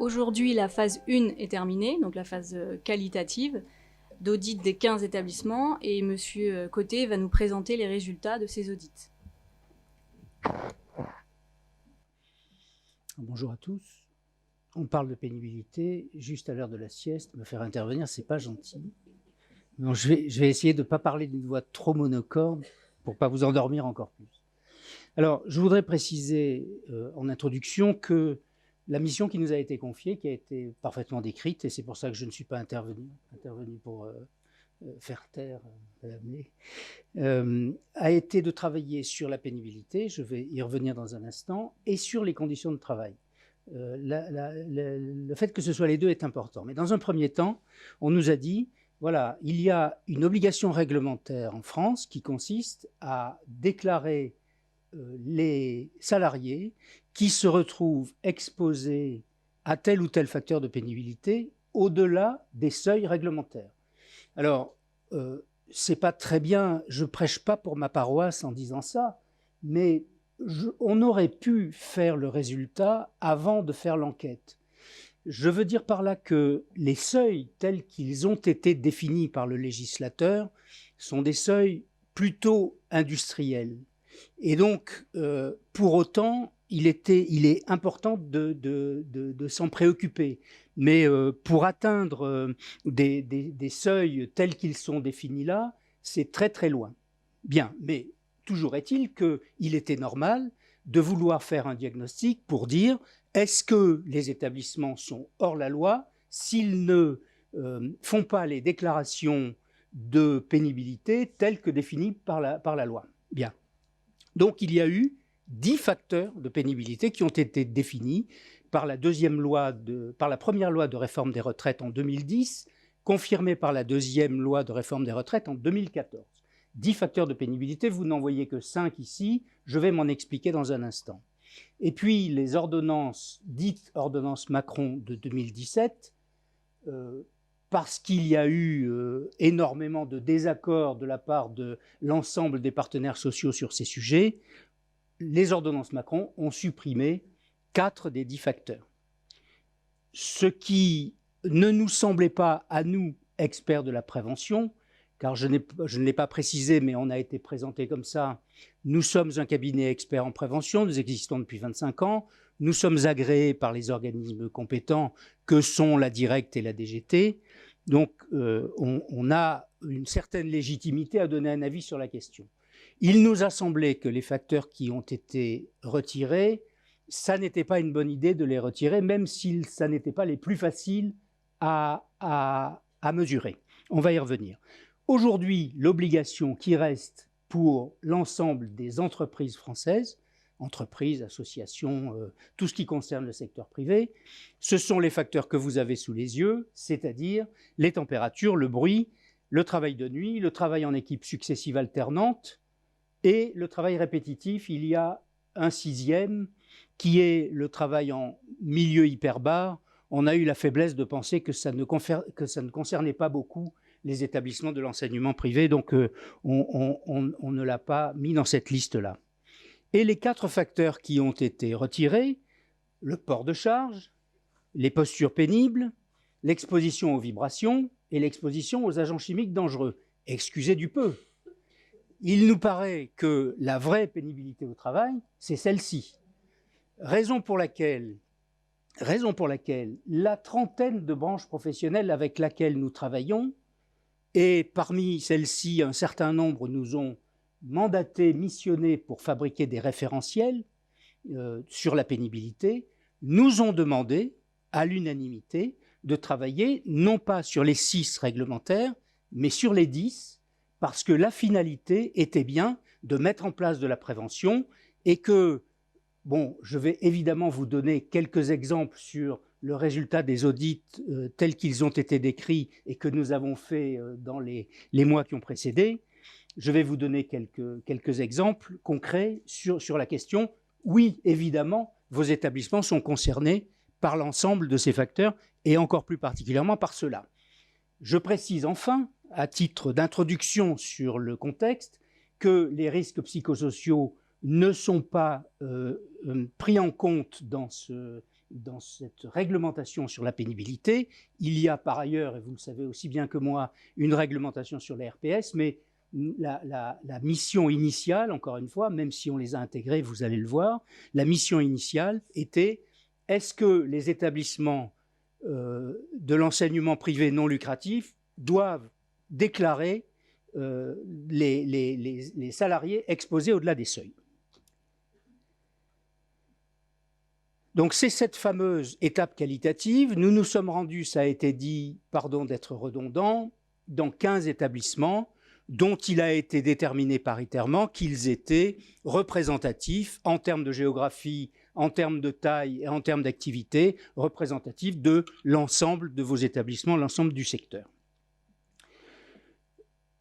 Aujourd'hui, la phase 1 est terminée, donc la phase qualitative d'audit des 15 établissements, et Monsieur Côté va nous présenter les résultats de ces audits. Bonjour à tous. On parle de pénibilité, juste à l'heure de la sieste, me faire intervenir, c'est pas gentil. Donc je vais essayer de ne pas parler d'une voix trop monocorde pour ne pas vous endormir encore plus. Alors, je voudrais préciser en introduction que la mission qui nous a été confiée, qui a été parfaitement décrite, et c'est pour ça que je ne suis pas intervenu pour faire taire a été de travailler sur la pénibilité, je vais y revenir dans un instant, et sur les conditions de travail. Le fait que ce soit les deux est important. Mais dans un premier temps, on nous a dit, voilà, il y a une obligation réglementaire en France qui consiste à déclarer les salariés qui se retrouvent exposés à tel ou tel facteur de pénibilité au-delà des seuils réglementaires. Alors, c'est pas très bien, je prêche pas pour ma paroisse en disant ça, mais on aurait pu faire le résultat avant de faire l'enquête. Je veux dire par là que les seuils tels qu'ils ont été définis par le législateur sont des seuils plutôt industriels. Et donc, pour autant, il est important de s'en préoccuper. Mais pour atteindre des seuils tels qu'ils sont définis là, c'est très très loin. Bien, mais toujours est-il qu'il était normal de vouloir faire un diagnostic pour dire est-ce que les établissements sont hors la loi s'ils ne font pas les déclarations de pénibilité telles que définies par la loi. Bien. Donc il y a eu 10 facteurs de pénibilité qui ont été définis par la première loi de réforme des retraites en 2010, confirmée par la deuxième loi de réforme des retraites en 2014. 10 facteurs de pénibilité, vous n'en voyez que 5 ici, je vais m'en expliquer dans un instant. Et puis les ordonnances, dites ordonnances Macron de 2017, parce qu'il y a eu énormément de désaccords de la part de l'ensemble des partenaires sociaux sur ces sujets, les ordonnances Macron ont supprimé 4 des 10 facteurs. Ce qui ne nous semblait pas, à nous, experts de la prévention, car je ne l'ai pas précisé, mais on a été présenté comme ça, nous sommes un cabinet expert en prévention, nous existons depuis 25 ans, nous sommes agréés par les organismes compétents que sont la Directe et la DGT, donc on a une certaine légitimité à donner un avis sur la question. Il nous a semblé que les facteurs qui ont été retirés, ça n'était pas une bonne idée de les retirer, même si ça n'était pas les plus faciles à mesurer. On va y revenir. Aujourd'hui, l'obligation qui reste pour l'ensemble des entreprises françaises, entreprises, associations, tout ce qui concerne le secteur privé, ce sont les facteurs que vous avez sous les yeux, c'est-à-dire les températures, le bruit, le travail de nuit, le travail en équipe successive alternante et le travail répétitif. Il y a un 6e qui est le travail en milieu hyperbare. On a eu la faiblesse de penser que ça ne concernait pas beaucoup les établissements de l'enseignement privé, donc on ne l'a pas mis dans cette liste-là. Et les 4 facteurs qui ont été retirés, le port de charge, les postures pénibles, l'exposition aux vibrations et l'exposition aux agents chimiques dangereux. Excusez du peu. Il nous paraît que la vraie pénibilité au travail, c'est celle-ci. Raison pour laquelle la trentaine de branches professionnelles avec laquelle nous travaillons, et parmi celles-ci, un certain nombre nous ont mandatés, missionnés pour fabriquer des référentiels sur la pénibilité, nous ont demandé à l'unanimité de travailler non pas sur les 6 réglementaires, mais sur les 10, parce que la finalité était bien de mettre en place de la prévention et que, bon, je vais évidemment vous donner quelques exemples sur le résultat des audits tels qu'ils ont été décrits et que nous avons fait dans les mois qui ont précédé. Je vais vous donner quelques exemples concrets sur la question. Oui, évidemment, vos établissements sont concernés par l'ensemble de ces facteurs et encore plus particulièrement par ceux-là. Je précise enfin, à titre d'introduction sur le contexte, que les risques psychosociaux ne sont pas pris en compte dans dans cette réglementation sur la pénibilité. Il y a par ailleurs, et vous le savez aussi bien que moi, une réglementation sur les RPS, mais la mission initiale, encore une fois, même si on les a intégrés, vous allez le voir, la mission initiale était: est-ce que les établissements de l'enseignement privé non lucratif doivent déclarer les salariés exposés au-delà des seuils? Donc c'est cette fameuse étape qualitative. Nous nous sommes rendus, ça a été dit, pardon d'être redondant, dans 15 établissements dont il a été déterminé paritairement qu'ils étaient représentatifs en termes de géographie, en termes de taille et en termes d'activité, représentatifs de l'ensemble de vos établissements, l'ensemble du secteur.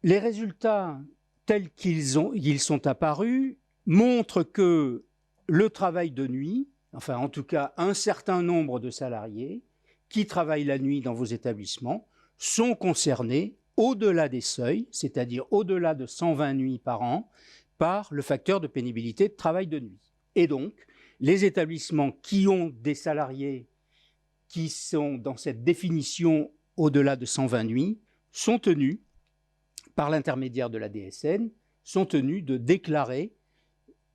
Les résultats tels qu'ils sont apparus montrent que le travail de nuit, enfin en tout cas un certain nombre de salariés qui travaillent la nuit dans vos établissements, sont concernés au-delà des seuils, c'est-à-dire au-delà de 120 nuits par an, par le facteur de pénibilité de travail de nuit. Et donc, les établissements qui ont des salariés qui sont dans cette définition au-delà de 120 nuits sont tenus, par l'intermédiaire de la DSN, sont tenus de déclarer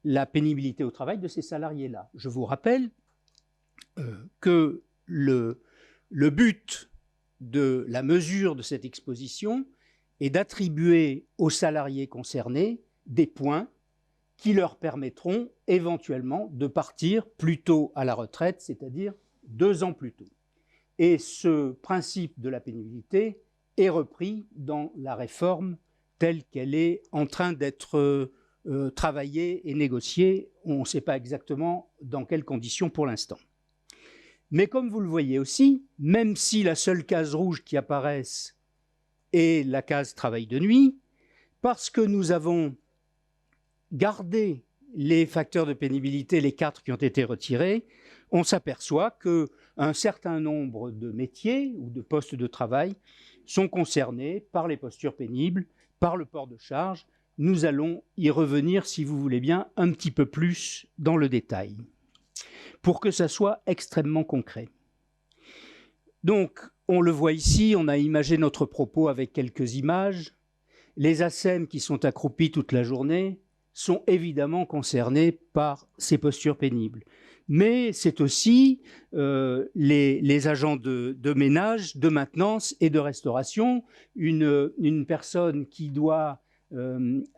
la pénibilité au travail de ces salariés-là. Je vous rappelle que le but de la mesure de cette exposition est d'attribuer aux salariés concernés des points qui leur permettront éventuellement de partir plus tôt à la retraite, c'est-à-dire 2 ans plus tôt. Et ce principe de la pénibilité est repris dans la réforme telle qu'elle est en train d'être travaillée et négociée. On ne sait pas exactement dans quelles conditions pour l'instant. Mais comme vous le voyez aussi, même si la seule case rouge qui apparaisse est la case travail de nuit, parce que nous avons gardé les facteurs de pénibilité, les 4 qui ont été retirés, on s'aperçoit qu'un certain nombre de métiers ou de postes de travail sont concernés par les postures pénibles, par le port de charge. Nous allons y revenir, si vous voulez bien, un petit peu plus dans le détail, pour que ça soit extrêmement concret. Donc, on le voit ici, on a imagé notre propos avec quelques images. Les ASEM qui sont accroupis toute la journée sont évidemment concernés par ces postures pénibles. Mais c'est aussi les agents de ménage, de maintenance et de restauration. Une personne qui doit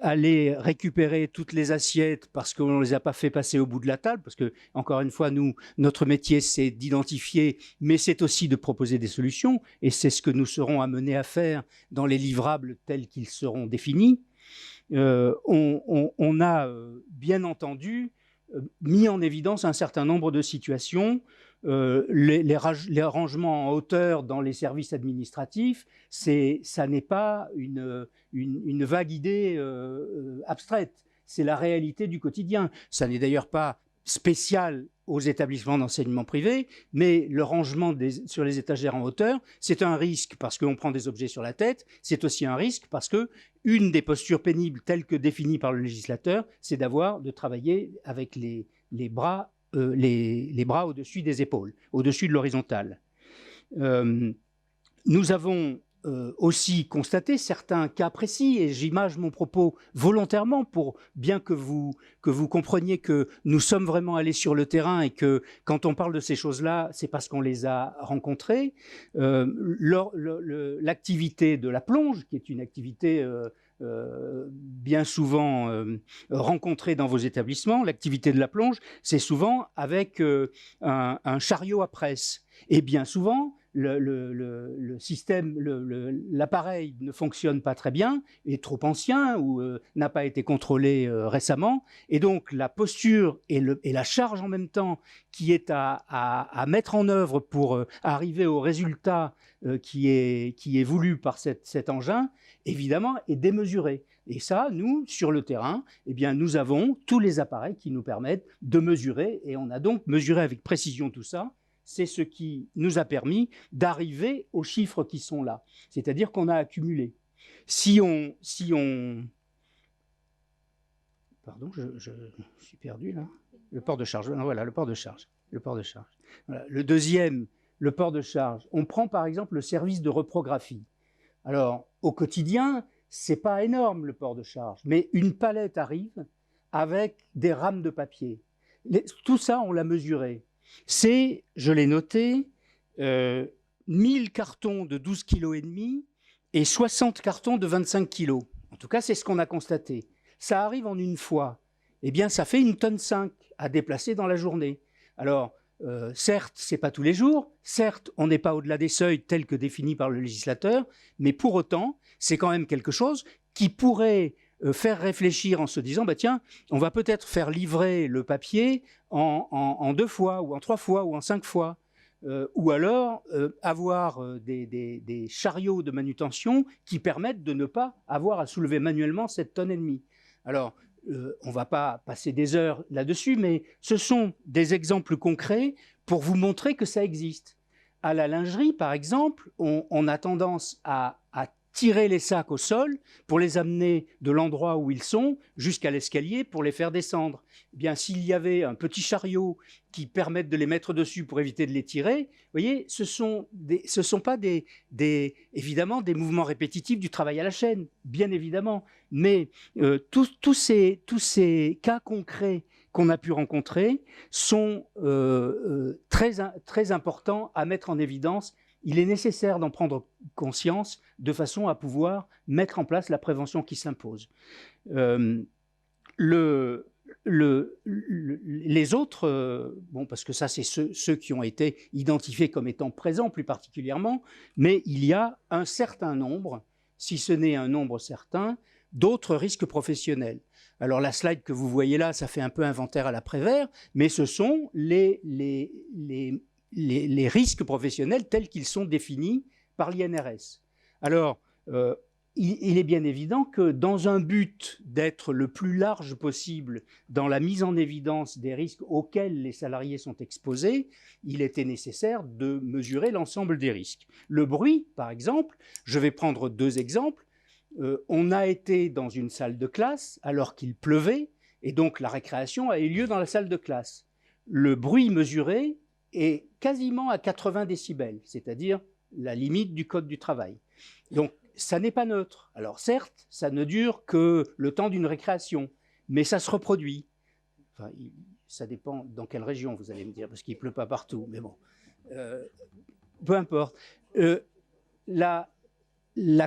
aller récupérer toutes les assiettes parce qu'on ne les a pas fait passer au bout de la table, parce que, encore une fois, notre métier, c'est d'identifier, mais c'est aussi de proposer des solutions, et c'est ce que nous serons amenés à faire dans les livrables tels qu'ils seront définis. On a bien entendu mis en évidence un certain nombre de situations. Les rangements en hauteur dans les services administratifs, ça n'est pas une vague idée abstraite, c'est la réalité du quotidien. Ça n'est d'ailleurs pas spécial aux établissements d'enseignement privé, mais le rangement sur les étagères en hauteur, c'est un risque parce qu'on prend des objets sur la tête, c'est aussi un risque parce que une des postures pénibles telles que définies par le législateur, c'est de travailler avec les bras au-dessus des épaules, au-dessus de l'horizontale. Nous avons aussi constaté certains cas précis, et j'image mon propos volontairement pour bien que vous compreniez que nous sommes vraiment allés sur le terrain et que quand on parle de ces choses-là, c'est parce qu'on les a rencontrées. L'activité de la plonge, qui est une activité bien souvent rencontrée dans vos établissements, l'activité de la plonge, c'est souvent avec un chariot à presse. Et bien souvent, le système, l'appareil ne fonctionne pas très bien, est trop ancien ou n'a pas été contrôlé récemment. Et donc, la posture et la charge en même temps qui est à mettre en œuvre pour arriver au résultat qui est voulu par cet engin, évidemment, est démesurée. Et ça, nous, sur le terrain, eh bien, nous avons tous les appareils qui nous permettent de mesurer. Et on a donc mesuré avec précision tout ça. C'est ce qui nous a permis d'arriver aux chiffres qui sont là. C'est-à-dire qu'on a accumulé. Si on... Pardon, je suis perdu là. Le port de charge. Voilà, le port de charge. Le port de charge. Voilà. Le deuxième, le port de charge. On prend par exemple le service de reprographie. Alors, au quotidien, c'est pas énorme le port de charge, mais une palette arrive avec des rames de papier. Tout ça, on l'a mesuré. C'est, je l'ai noté, 1000 cartons de 12,5 kg et 60 cartons de 25 kg. En tout cas, c'est ce qu'on a constaté. Ça arrive en une fois. Eh bien, ça fait 1,5 tonne à déplacer dans la journée. Alors, certes, ce n'est pas tous les jours, certes, on n'est pas au-delà des seuils tels que définis par le législateur, mais pour autant, c'est quand même quelque chose qui pourrait faire réfléchir en se disant, bah, tiens, on va peut-être faire livrer le papier en 2 fois, ou en 3 fois, ou en 5 fois. Ou alors avoir des chariots de manutention qui permettent de ne pas avoir à soulever manuellement 7,5 tonnes. Alors, on ne va pas passer des heures là-dessus, mais ce sont des exemples concrets pour vous montrer que ça existe. À la lingerie, par exemple, on a tendance à tirer les sacs au sol pour les amener de l'endroit où ils sont jusqu'à l'escalier pour les faire descendre. Eh bien, s'il y avait un petit chariot qui permette de les mettre dessus pour éviter de les tirer, vous voyez, ce sont pas évidemment des mouvements répétitifs du travail à la chaîne, bien évidemment, mais tous ces cas concrets qu'on a pu rencontrer sont très importants à mettre en évidence. Il est nécessaire d'en prendre conscience de façon à pouvoir mettre en place la prévention qui s'impose. Les autres, bon, parce que ça, c'est ceux qui ont été identifiés comme étant présents plus particulièrement, mais il y a un certain nombre, si ce n'est un nombre certain, d'autres risques professionnels. Alors la slide que vous voyez là, ça fait un peu inventaire à la Prévert, mais ce sont les risques professionnels tels qu'ils sont définis par l'INRS. Alors, il est bien évident que dans un but d'être le plus large possible dans la mise en évidence des risques auxquels les salariés sont exposés, il était nécessaire de mesurer l'ensemble des risques. Le bruit, par exemple, je vais prendre 2 exemples. On a été dans une salle de classe alors qu'il pleuvait, et donc la récréation a eu lieu dans la salle de classe. Le bruit mesuré est quasiment à 80 décibels, c'est-à-dire la limite du code du travail. Donc, ça n'est pas neutre. Alors certes, ça ne dure que le temps d'une récréation, mais ça se reproduit. Enfin, ça dépend dans quelle région, vous allez me dire, parce qu'il ne pleut pas partout, mais bon. Peu importe. La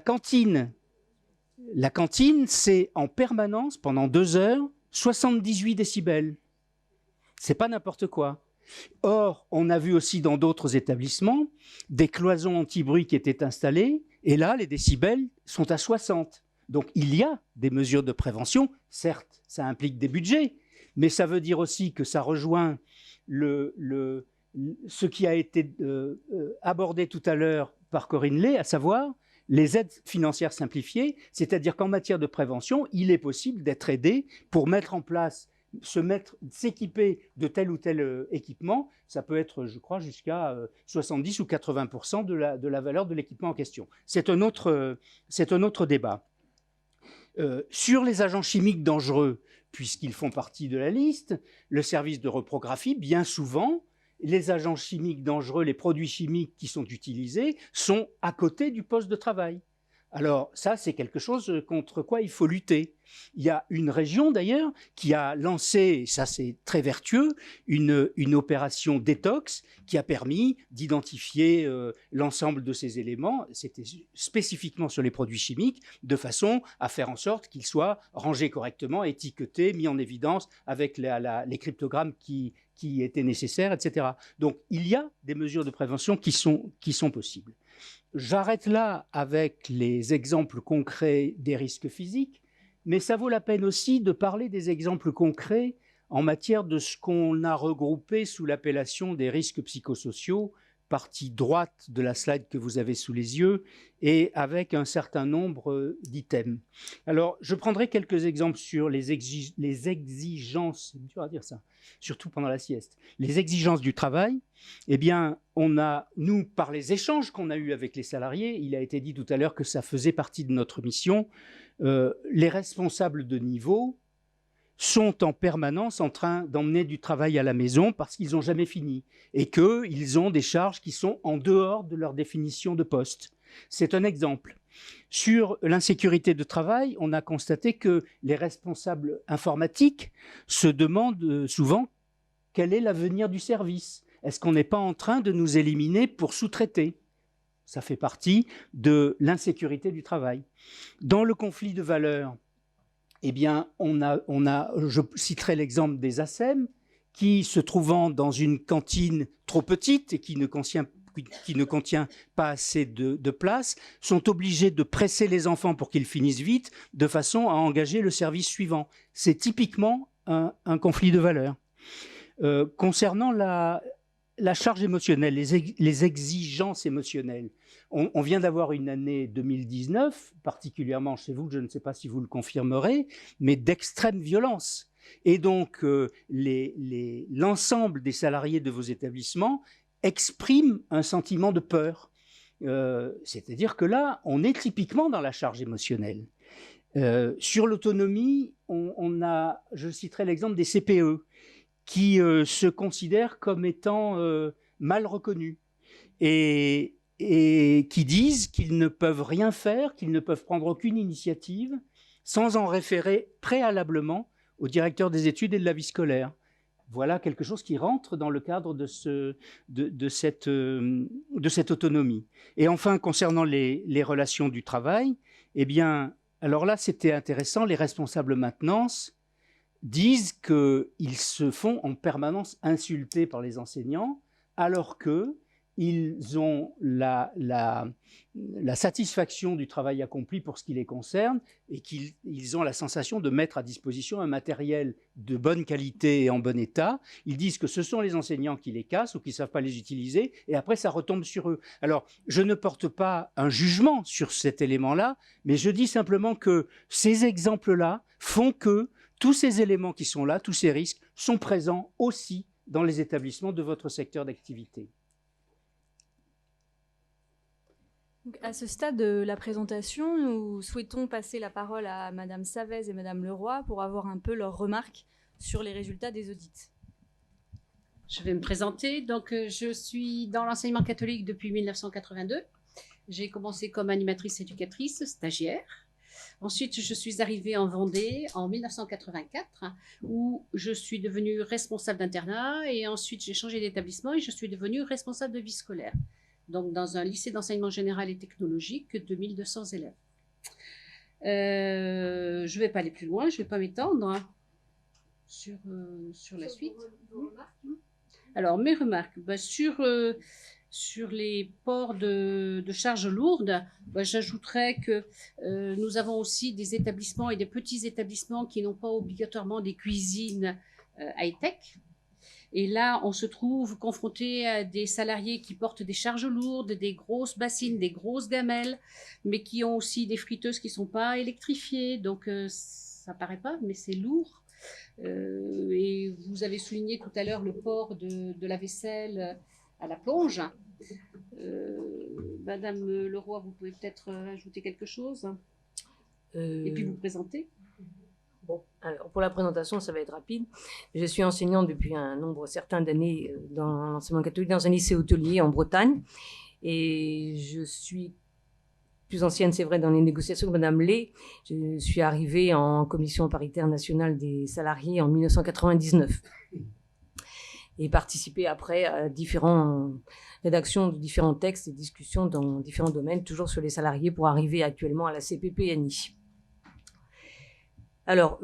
cantine, c'est en permanence, pendant 2 heures, 78 décibels. C'est pas n'importe quoi. Or, on a vu aussi dans d'autres établissements des cloisons anti-bruit qui étaient installées, et là, les décibels sont à 60. Donc, il y a des mesures de prévention. Certes, ça implique des budgets, mais ça veut dire aussi que ça rejoint ce qui a été abordé tout à l'heure par Corinne Lay, à savoir les aides financières simplifiées, c'est-à-dire qu'en matière de prévention, il est possible d'être aidé pour mettre en place, s'équiper de tel ou tel équipement. Ça peut être, je crois, jusqu'à 70 ou 80% de la valeur de l'équipement en question. C'est un autre débat. Sur les agents chimiques dangereux, puisqu'ils font partie de la liste, le service de reprographie, bien souvent, les agents chimiques dangereux, les produits chimiques qui sont utilisés, sont à côté du poste de travail. Alors ça, c'est quelque chose contre quoi il faut lutter. Il y a une région d'ailleurs qui a lancé, ça c'est très vertueux, une opération détox qui a permis d'identifier l'ensemble de ces éléments, c'était spécifiquement sur les produits chimiques, de façon à faire en sorte qu'ils soient rangés correctement, étiquetés, mis en évidence avec les cryptogrammes qui étaient nécessaires, etc. Donc il y a des mesures de prévention qui sont possibles. J'arrête là avec les exemples concrets des risques physiques, mais ça vaut la peine aussi de parler des exemples concrets en matière de ce qu'on a regroupé sous l'appellation des risques psychosociaux, partie droite de la slide que vous avez sous les yeux, et avec un certain nombre d'items. Alors, je prendrai quelques exemples sur les exigences, c'est dur à dire ça, surtout pendant la sieste, les exigences du travail. Eh bien, nous, par les échanges qu'on a eus avec les salariés, il a été dit tout à l'heure que ça faisait partie de notre mission, les responsables de niveau sont en permanence en train d'emmener du travail à la maison parce qu'ils n'ont jamais fini et qu'ils ont des charges qui sont en dehors de leur définition de poste. C'est un exemple. Sur l'insécurité de travail, on a constaté que les responsables informatiques se demandent souvent quel est l'avenir du service. Est-ce qu'on n'est pas en train de nous éliminer pour sous-traiter? Ça fait partie de l'insécurité du travail. Dans le conflit de valeurs, eh bien, je citerai l'exemple des ASEM, qui, se trouvant dans une cantine trop petite et qui ne contient pas assez de place, sont obligés de presser les enfants pour qu'ils finissent vite, de façon à engager le service suivant. C'est typiquement un conflit de valeurs. Concernant la charge émotionnelle, les exigences émotionnelles, on vient d'avoir une année 2019, particulièrement chez vous, je ne sais pas si vous le confirmerez, mais d'extrême violence. Et donc, l'ensemble des salariés de vos établissements expriment un sentiment de peur. C'est-à-dire que là, on est typiquement dans la charge émotionnelle. Sur l'autonomie, je citerai l'exemple des CPE, qui se considèrent comme étant mal reconnus et qui disent qu'ils ne peuvent rien faire, qu'ils ne peuvent prendre aucune initiative sans en référer préalablement au directeur des études et de la vie scolaire. Voilà quelque chose qui rentre dans le cadre de cette autonomie. Et enfin, concernant les relations du travail, eh bien, alors là, c'était intéressant, les responsables maintenance disent qu'ils se font en permanence insulter par les enseignants, alors qu'ils ont la satisfaction du travail accompli pour ce qui les concerne et qu'ils ont la sensation de mettre à disposition un matériel de bonne qualité et en bon état. Ils disent que ce sont les enseignants qui les cassent ou qui ne savent pas les utiliser et après ça retombe sur eux. Alors, je ne porte pas un jugement sur cet élément-là, mais je dis simplement que ces exemples-là font que tous ces éléments qui sont là, tous ces risques, sont présents aussi dans les établissements de votre secteur d'activité. À ce stade de la présentation, nous souhaitons passer la parole à Madame Savez et Madame Leroy pour avoir un peu leurs remarques sur les résultats des audits. Je vais me présenter. Donc, je suis dans l'enseignement catholique depuis 1982. J'ai commencé comme animatrice éducatrice, stagiaire. Ensuite, je suis arrivée en Vendée en 1984, où je suis devenue responsable d'internat. Et ensuite, j'ai changé d'établissement et je suis devenue responsable de vie scolaire. Donc dans un lycée d'enseignement général et technologique de 1200 élèves. Je ne vais pas aller plus loin, je ne vais pas m'étendre sur la suite. Alors, mes remarques, sur les ports de charges lourdes, j'ajouterais que nous avons aussi des établissements et des petits établissements qui n'ont pas obligatoirement des cuisines high-tech. Et là, on se trouve confronté à des salariés qui portent des charges lourdes, des grosses bassines, des grosses gamelles, mais qui ont aussi des friteuses qui ne sont pas électrifiées. Donc, ça ne paraît pas, mais c'est lourd. Et vous avez souligné tout à l'heure le port de la vaisselle à la plonge. Madame Leroy, vous pouvez peut-être ajouter quelque chose et puis vous présenter. Bon, alors pour la présentation, ça va être rapide. Je suis enseignante depuis un nombre certain d'années dans l'enseignement catholique, dans un lycée hôtelier en Bretagne. Et je suis plus ancienne, c'est vrai, dans les négociations que Madame Lé. Je suis arrivée en commission paritaire nationale des salariés en 1999. Et participé après à différentes rédactions de différents textes et discussions dans différents domaines, toujours sur les salariés, pour arriver actuellement à la CPPNI. Alors,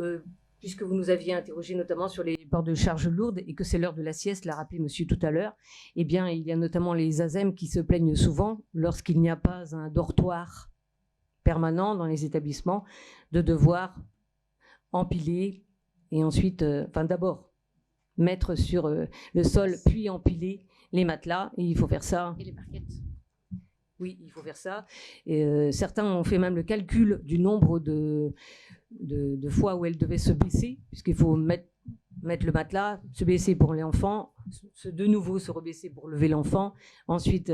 puisque vous nous aviez interrogé notamment sur les ports de charges lourdes et que c'est l'heure de la sieste, l'a rappelé monsieur tout à l'heure, eh bien, il y a notamment les ASEM qui se plaignent souvent, lorsqu'il n'y a pas un dortoir permanent dans les établissements, de devoir empiler et ensuite, d'abord, mettre sur le sol, puis empiler les matelas. Et il faut faire ça. Et les parquettes. Oui, il faut faire ça. Et, certains ont fait même le calcul du nombre de fois où elle devait se baisser, puisqu'il faut mettre le matelas, se baisser pour l'enfant, de nouveau se rebaisser pour lever l'enfant, ensuite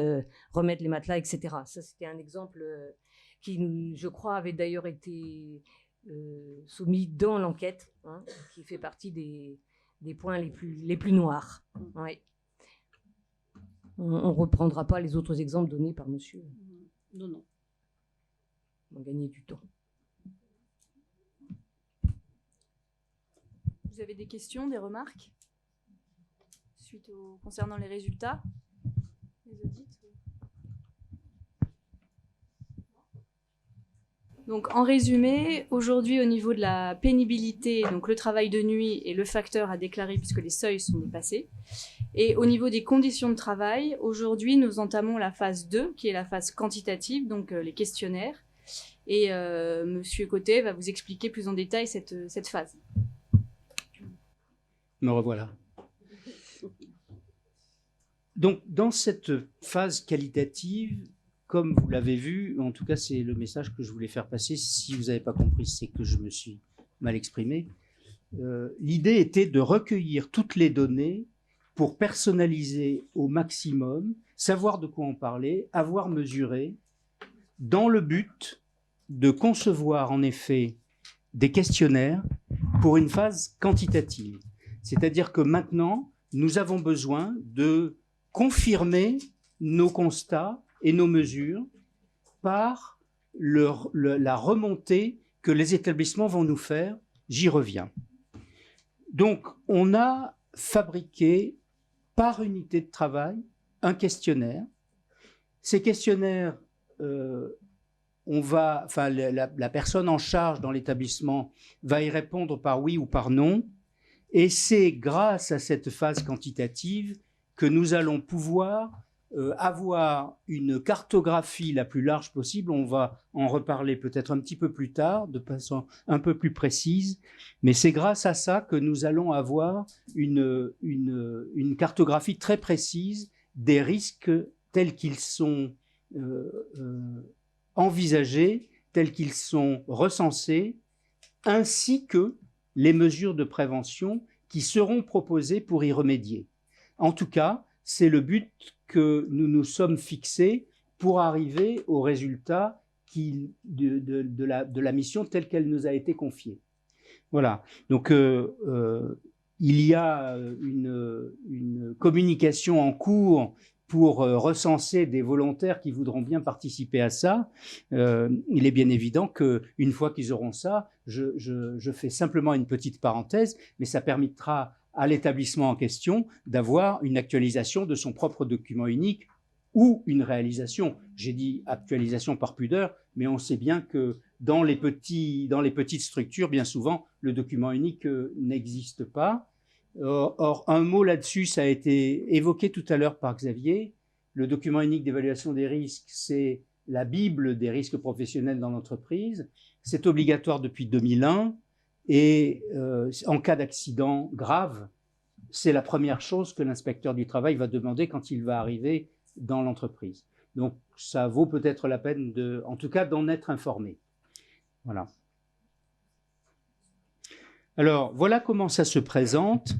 remettre les matelas, etc. Ça, c'était un exemple qui, je crois, avait d'ailleurs été soumis dans l'enquête, hein, qui fait partie des points les plus noirs. Ouais. On ne reprendra pas les autres exemples donnés par monsieur. Non, non. On va gagner du temps. Vous avez des questions, des remarques concernant les résultats, les audits? Donc, en résumé, aujourd'hui, au niveau de la pénibilité, donc le travail de nuit est le facteur à déclarer puisque les seuils sont dépassés. Et au niveau des conditions de travail, aujourd'hui, nous entamons la phase 2, qui est la phase quantitative, donc les questionnaires. Et Monsieur Côté va vous expliquer plus en détail cette phase. Me revoilà. Donc, dans cette phase qualitative, comme vous l'avez vu, en tout cas, c'est le message que je voulais faire passer. Si vous n'avez pas compris, c'est que je me suis mal exprimé. L'idée était de recueillir toutes les données pour personnaliser au maximum, savoir de quoi on parlait, avoir mesuré, dans le but de concevoir en effet des questionnaires pour une phase quantitative. C'est-à-dire que maintenant, nous avons besoin de confirmer nos constats et nos mesures par la remontée que les établissements vont nous faire. J'y reviens. Donc, on a fabriqué par unité de travail un questionnaire. Ces questionnaires, la personne en charge dans l'établissement va y répondre par oui ou par non. Et c'est grâce à cette phase quantitative que nous allons pouvoir avoir une cartographie la plus large possible. On va en reparler peut-être un petit peu plus tard, de façon un peu plus précise, mais c'est grâce à ça que nous allons avoir une cartographie très précise des risques tels qu'ils sont envisagés, tels qu'ils sont recensés, ainsi que les mesures de prévention qui seront proposées pour y remédier. En tout cas, c'est le but que nous nous sommes fixés pour arriver au résultat de la mission telle qu'elle nous a été confiée. Voilà. Donc, il y a une communication en cours pour recenser des volontaires qui voudront bien participer à ça. Il est bien évident qu'une fois qu'ils auront ça, je fais simplement une petite parenthèse, mais ça permettra à l'établissement en question d'avoir une actualisation de son propre document unique ou une réalisation. J'ai dit actualisation par pudeur, mais on sait bien que dans les petites structures, bien souvent, le document unique n'existe pas. Or, un mot là-dessus, ça a été évoqué tout à l'heure par Xavier. Le document unique d'évaluation des risques, c'est la Bible des risques professionnels dans l'entreprise. C'est obligatoire depuis 2001. Et en cas d'accident grave, c'est la première chose que l'inspecteur du travail va demander quand il va arriver dans l'entreprise. Donc, ça vaut peut-être la peine, en tout cas, d'en être informé. Voilà. Alors, voilà comment ça se présente.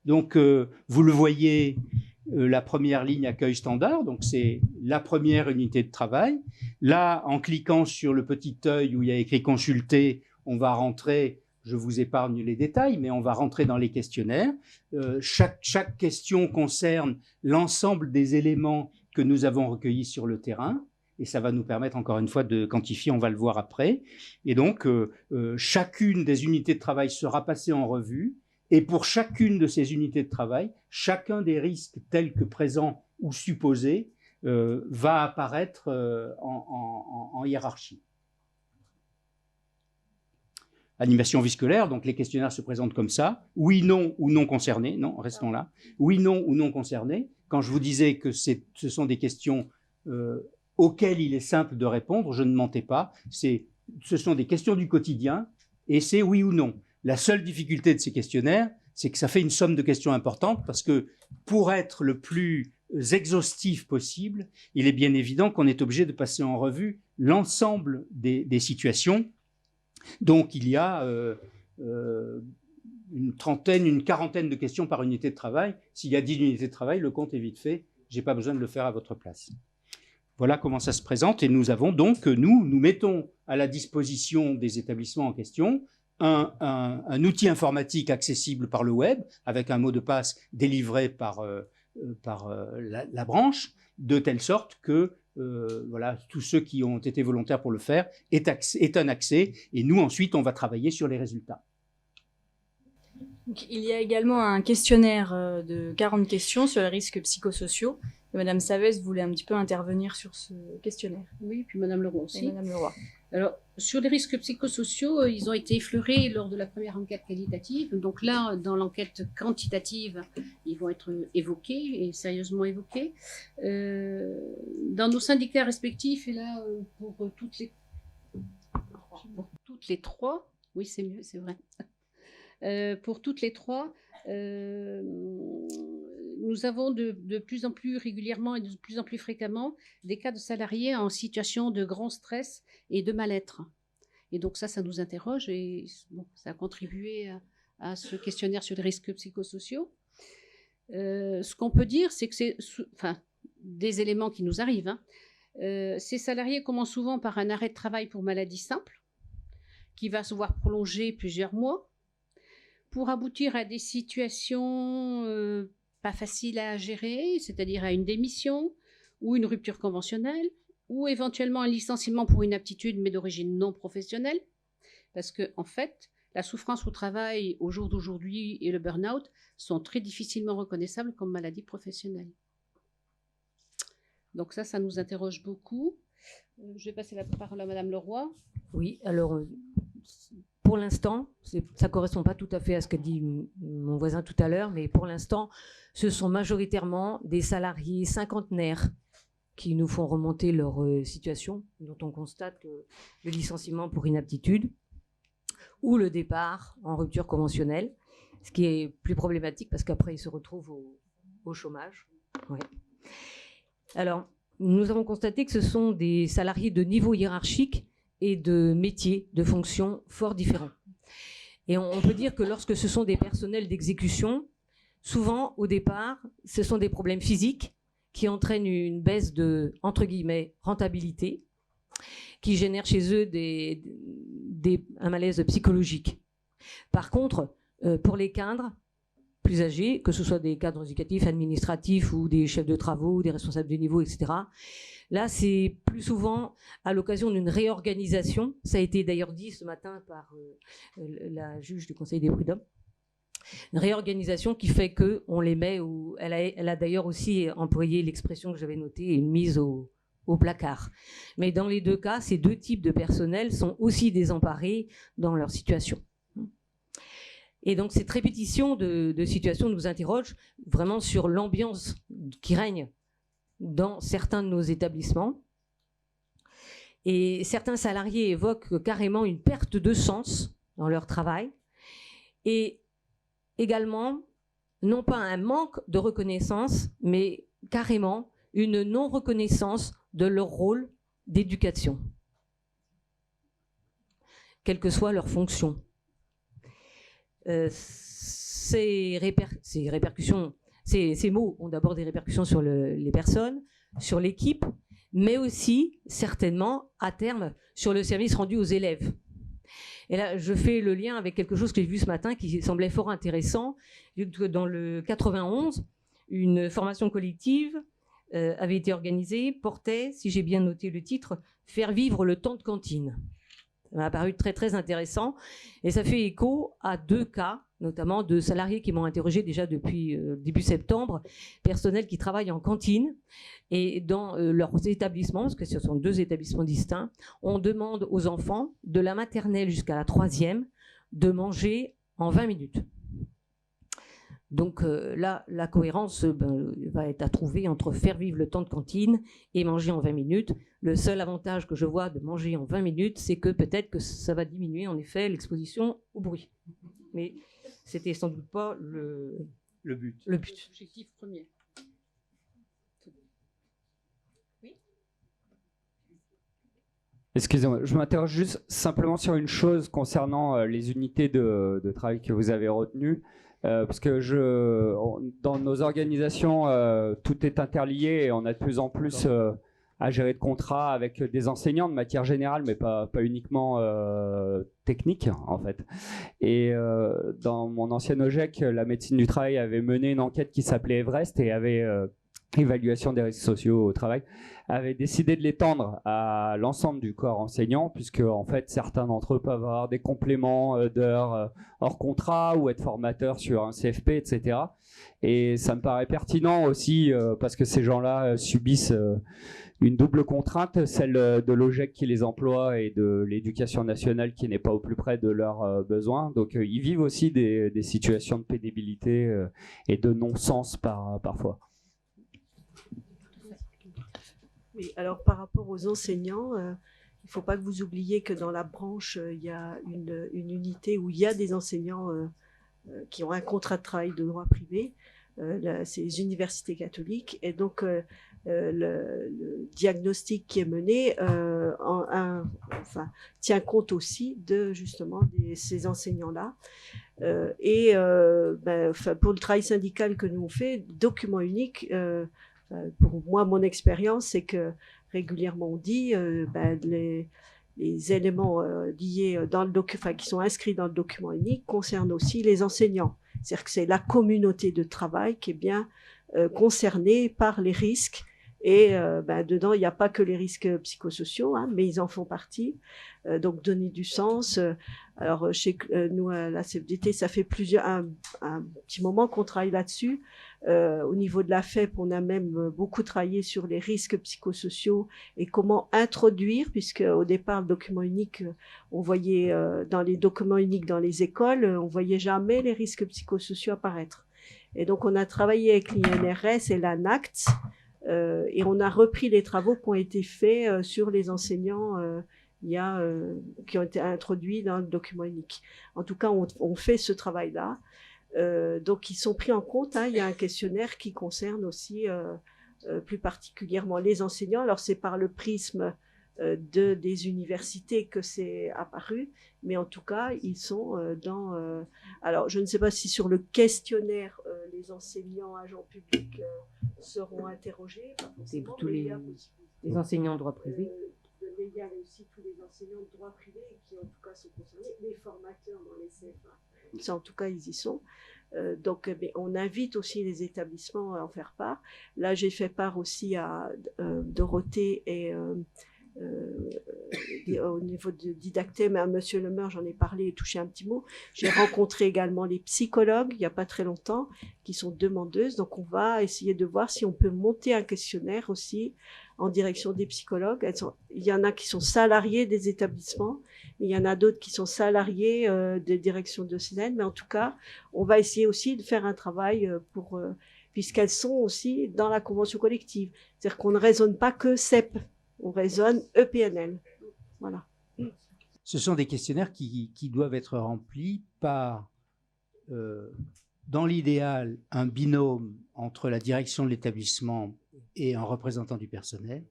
Donc, vous le voyez, la première ligne accueil standard, donc c'est la première unité de travail. Là, en cliquant sur le petit œil où il y a écrit « Consulter », on va rentrer. Je vous épargne les détails, mais on va rentrer dans les questionnaires. Chaque question concerne l'ensemble des éléments que nous avons recueillis sur le terrain, et ça va nous permettre encore une fois de quantifier, on va le voir après. Et donc, chacune des unités de travail sera passée en revue, et pour chacune de ces unités de travail, chacun des risques tels que présents ou supposés va apparaître en hiérarchie. Animation viscolaire, donc les questionnaires se présentent comme ça. Oui, non ou non concerné. Non, restons là. Oui, non ou non concerné. Quand je vous disais que ce sont des questions auxquelles il est simple de répondre, je ne mentais pas. Ce sont des questions du quotidien et c'est oui ou non. La seule difficulté de ces questionnaires, c'est que ça fait une somme de questions importantes parce que pour être le plus exhaustif possible, il est bien évident qu'on est obligé de passer en revue l'ensemble des situations. Donc, il y a une trentaine, une quarantaine de questions par unité de travail. S'il y a 10 unités de travail, le compte est vite fait. Je n'ai pas besoin de le faire à votre place. Voilà comment ça se présente. Et nous avons donc, nous mettons à la disposition des établissements en question un outil informatique accessible par le web, avec un mot de passe délivré par la branche, de telle sorte que voilà, tous ceux qui ont été volontaires pour le faire aient un accès. Et nous, ensuite, on va travailler sur les résultats. Donc, il y a également un questionnaire de 40 questions sur les risques psychosociaux. Et Madame Savès voulait un petit peu intervenir sur ce questionnaire. Oui, puis Madame Leroy aussi. Et Madame Leroy. Alors, sur les risques psychosociaux, ils ont été effleurés lors de la première enquête qualitative. Donc là, dans l'enquête quantitative, ils vont être évoqués et sérieusement évoqués. Dans nos syndicats respectifs, et là, pour toutes les trois, oui, c'est mieux, c'est vrai. Pour toutes les trois, nous avons de plus en plus régulièrement et de plus en plus fréquemment des cas de salariés en situation de grand stress et de mal-être. Et donc ça nous interroge et bon, ça a contribué à ce questionnaire sur les risques psychosociaux. Ce qu'on peut dire, c'est que c'est des éléments qui nous arrivent. Hein. Ces salariés commencent souvent par un arrêt de travail pour maladie simple, qui va se voir prolonger plusieurs mois, pour aboutir à des situations pas faciles à gérer, c'est-à-dire à une démission ou une rupture conventionnelle, ou éventuellement un licenciement pour inaptitude mais d'origine non professionnelle, parce que en fait, la souffrance au travail au jour d'aujourd'hui et le burn-out sont très difficilement reconnaissables comme maladie professionnelle. Donc ça nous interroge beaucoup. Je vais passer la parole à Madame Leroy. Oui, alors pour l'instant, ça ne correspond pas tout à fait à ce qu'a dit mon voisin tout à l'heure, mais pour l'instant, ce sont majoritairement des salariés cinquantenaires qui nous font remonter leur situation, dont on constate le licenciement pour inaptitude ou le départ en rupture conventionnelle, ce qui est plus problématique parce qu'après, ils se retrouvent au chômage. Ouais. Alors, nous avons constaté que ce sont des salariés de niveau hiérarchique et de métiers, de fonctions fort différents. Et on peut dire que lorsque ce sont des personnels d'exécution, souvent, au départ, ce sont des problèmes physiques qui entraînent une baisse de, entre guillemets, rentabilité, qui génèrent chez eux un malaise psychologique. Par contre, pour les cadres plus âgés, que ce soit des cadres éducatifs, administratifs ou des chefs de travaux, ou des responsables de niveau, etc., là, c'est plus souvent à l'occasion d'une réorganisation. Ça a été d'ailleurs dit ce matin par la juge du Conseil des prud'hommes. Une réorganisation qui fait qu'on les met où elle a d'ailleurs aussi employé l'expression que j'avais notée, une mise au placard. Mais dans les deux cas, ces deux types de personnels sont aussi désemparés dans leur situation. Et donc cette répétition de situations nous interroge vraiment sur l'ambiance qui règne dans certains de nos établissements. Et certains salariés évoquent carrément une perte de sens dans leur travail et également, non pas un manque de reconnaissance, mais carrément une non-reconnaissance de leur rôle d'éducation, quelle que soit leur fonction. Ces répercussions, ces mots ont d'abord des répercussions sur les personnes, sur l'équipe, mais aussi, certainement, à terme, sur le service rendu aux élèves. Et là, je fais le lien avec quelque chose que j'ai vu ce matin qui semblait fort intéressant. Dans le 91, une formation collective avait été organisée, portait, si j'ai bien noté le titre, « Faire vivre le temps de cantine ». Ça m'a paru très, très intéressant. Et ça fait écho à deux cas, notamment de salariés qui m'ont interrogé déjà depuis début septembre, personnels qui travaillent en cantine. Et dans leurs établissements, parce que ce sont deux établissements distincts, on demande aux enfants, de la maternelle jusqu'à la 3e, de manger en 20 minutes. Donc là, la cohérence va être à trouver entre faire vivre le temps de cantine et manger en 20 minutes. Le seul avantage que je vois de manger en 20 minutes, c'est que peut-être que ça va diminuer en effet l'exposition au bruit. Mais c'était sans doute pas le but. L'objectif premier. Oui. Excusez-moi, je m'interroge juste simplement sur une chose concernant les unités de travail que vous avez retenues. Parce que dans nos organisations, tout est interlié et on a de plus en plus à gérer de contrats avec des enseignants de matière générale, mais pas uniquement technique, en fait. Et dans mon ancienne OGEC, la médecine du travail avait mené une enquête qui s'appelait Everest et avait évaluation des risques sociaux au travail, avait décidé de l'étendre à l'ensemble du corps enseignant, puisque en fait certains d'entre eux peuvent avoir des compléments d'heures hors contrat ou être formateurs sur un CFP, etc. Et ça me paraît pertinent aussi parce que ces gens-là subissent une double contrainte, celle de l'OGEC qui les emploie et de l'éducation nationale qui n'est pas au plus près de leurs besoins. Donc ils vivent aussi des situations de pénibilité et de non-sens parfois. Oui, alors par rapport aux enseignants, il ne faut pas que vous oubliez que dans la branche, il y a une unité où il y a des enseignants qui ont un contrat de travail de droit privé. C'est les universités catholiques. Et donc, le diagnostic qui est mené tient compte aussi de justement ces enseignants-là. Pour le travail syndical que nous on fait, document unique, pour moi, mon expérience, c'est que régulièrement on dit les éléments liés dans le qui sont inscrits dans le document unique concernent aussi les enseignants. C'est-à-dire que c'est la communauté de travail qui est bien concernée par les risques. Et dedans, il n'y a pas que les risques psychosociaux, hein, mais ils en font partie. Donc, donner du sens. Alors, chez nous, à la CFDT, ça fait un petit moment qu'on travaille là-dessus. Au niveau de la FEP, on a même beaucoup travaillé sur les risques psychosociaux et comment introduire, puisque au départ, le document unique, on voyait dans les documents uniques dans les écoles, on voyait jamais les risques psychosociaux apparaître. Et donc, on a travaillé avec l'INRS et l'ANACT, et on a repris les travaux qui ont été faits sur les enseignants qui ont été introduits dans le document unique. En tout cas, on fait ce travail-là. Donc, ils sont pris en compte. Hein. Il y a un questionnaire qui concerne aussi plus particulièrement les enseignants. Alors, c'est par le prisme des universités que c'est apparu, mais en tout cas, ils sont dans... alors, je ne sais pas si sur le questionnaire, les enseignants, agents publics seront interrogés. C'est tous les enseignants de droit privé. Il y a aussi tous les enseignants de droit privé qui, en tout cas, sont concernés, les formateurs dans les CFA. Ça, en tout cas, ils y sont. Donc, on invite aussi les établissements à en faire part. Là, j'ai fait part aussi à Dorothée et au niveau de Didactem, à Monsieur Le Maire, j'en ai parlé et touché un petit mot. J'ai rencontré également les psychologues, il n'y a pas très longtemps, qui sont demandeuses. Donc, on va essayer de voir si on peut monter un questionnaire aussi en direction des psychologues. Il y en a qui sont salariés des établissements, il y en a d'autres qui sont salariés des directions diocésaines, mais en tout cas, on va essayer aussi de faire un travail puisqu'elles sont aussi dans la convention collective. C'est-à-dire qu'on ne raisonne pas que CEP, on raisonne EPNL. Voilà. Ce sont des questionnaires qui doivent être remplis par, dans l'idéal, un binôme entre la direction de l'établissement et un représentant du personnel,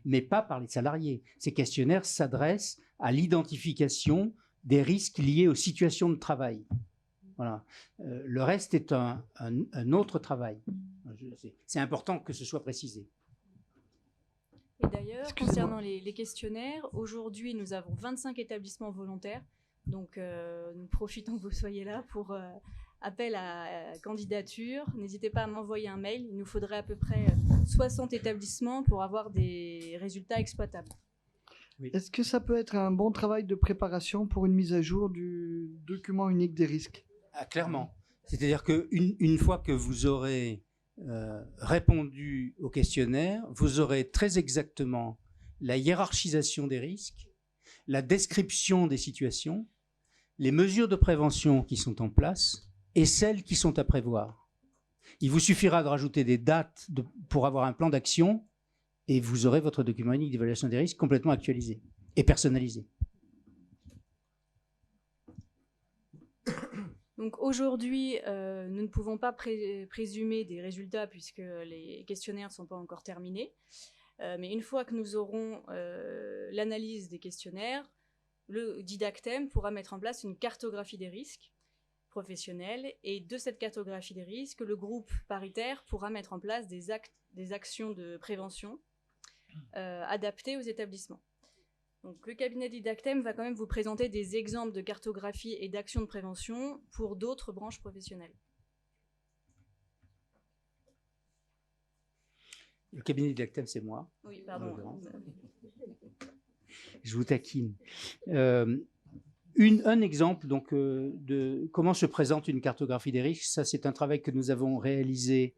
mais pas par les salariés. Ces questionnaires s'adressent à l'identification des risques liés aux situations de travail. Voilà. Le reste est un autre travail. C'est important que ce soit précisé. Et d'ailleurs, concernant les questionnaires, aujourd'hui, nous avons 25 établissements volontaires. Donc, nous profitons que vous soyez là pour appel à candidature. N'hésitez pas à m'envoyer un mail. Il nous faudrait à peu près 60 établissements pour avoir des résultats exploitables. Oui. Est-ce que ça peut être un bon travail de préparation pour une mise à jour du document unique des risques ? Clairement. C'est-à-dire qu'une fois que vous aurez répondu au questionnaire, vous aurez très exactement la hiérarchisation des risques, la description des situations, les mesures de prévention qui sont en place et celles qui sont à prévoir. Il vous suffira de rajouter des dates pour avoir un plan d'action et vous aurez votre document unique d'évaluation des risques complètement actualisé et personnalisé. Donc aujourd'hui, nous ne pouvons pas présumer des résultats puisque les questionnaires ne sont pas encore terminés. Mais une fois que nous aurons l'analyse des questionnaires, le Didactem pourra mettre en place une cartographie des risques professionnels et de cette cartographie des risques, le groupe paritaire pourra mettre en place des actions de prévention adaptées aux établissements. Donc, le cabinet Didactem va quand même vous présenter des exemples de cartographie et d'actions de prévention pour d'autres branches professionnelles. Le cabinet Didactem, c'est moi. Oui, pardon. Je vous taquine. Un exemple donc, de comment se présente une cartographie des risques, ça c'est un travail que nous avons réalisé.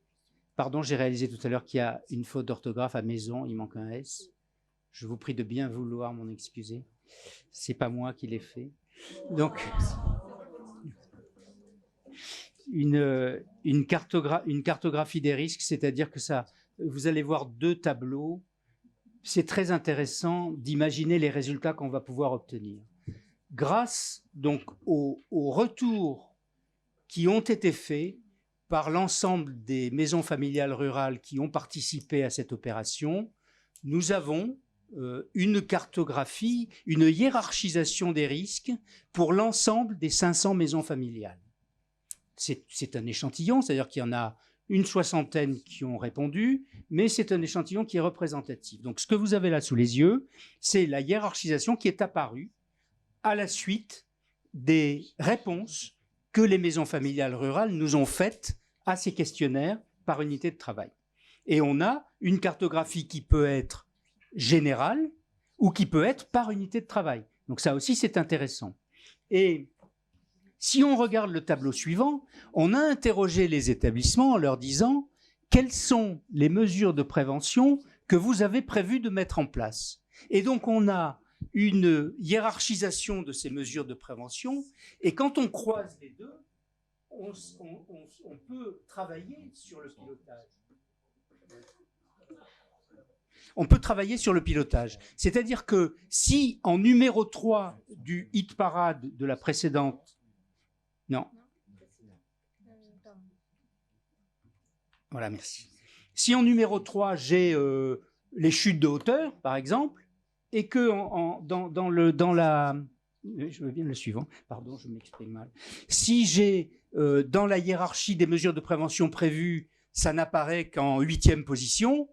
Pardon, j'ai réalisé tout à l'heure qu'il y a une faute d'orthographe à maison, il manque un S. Je vous prie de bien vouloir m'en excuser. C'est pas moi qui l'ai fait. Donc, une cartographie des risques, c'est-à-dire que ça, vous allez voir 2 tableaux. C'est très intéressant d'imaginer les résultats qu'on va pouvoir obtenir. Grâce donc aux retours qui ont été faits par l'ensemble des maisons familiales rurales qui ont participé à cette opération, nous avons une cartographie, une hiérarchisation des risques pour l'ensemble des 500 maisons familiales. C'est un échantillon, c'est-à-dire qu'il y en a une 60aine qui ont répondu, mais c'est un échantillon qui est représentatif. Donc ce que vous avez là sous les yeux, c'est la hiérarchisation qui est apparue à la suite des réponses que les maisons familiales rurales nous ont faites à ces questionnaires par unité de travail. Et on a une cartographie qui peut être générale ou qui peut être par unité de travail. Donc ça aussi, c'est intéressant. Et si on regarde le tableau suivant, on a interrogé les établissements en leur disant quelles sont les mesures de prévention que vous avez prévu de mettre en place. Et donc on a une hiérarchisation de ces mesures de prévention, et quand on croise les deux, on peut travailler sur le pilotage. On peut travailler sur le pilotage. C'est-à-dire que si en numéro 3 du hit parade de la précédente, non. Voilà, merci. Si en numéro 3, j'ai les chutes de hauteur, par exemple, et que dans la... Je veux bien le suivant, pardon, je m'exprime mal. Si j'ai dans la hiérarchie des mesures de prévention prévues, ça n'apparaît qu'en 8e position,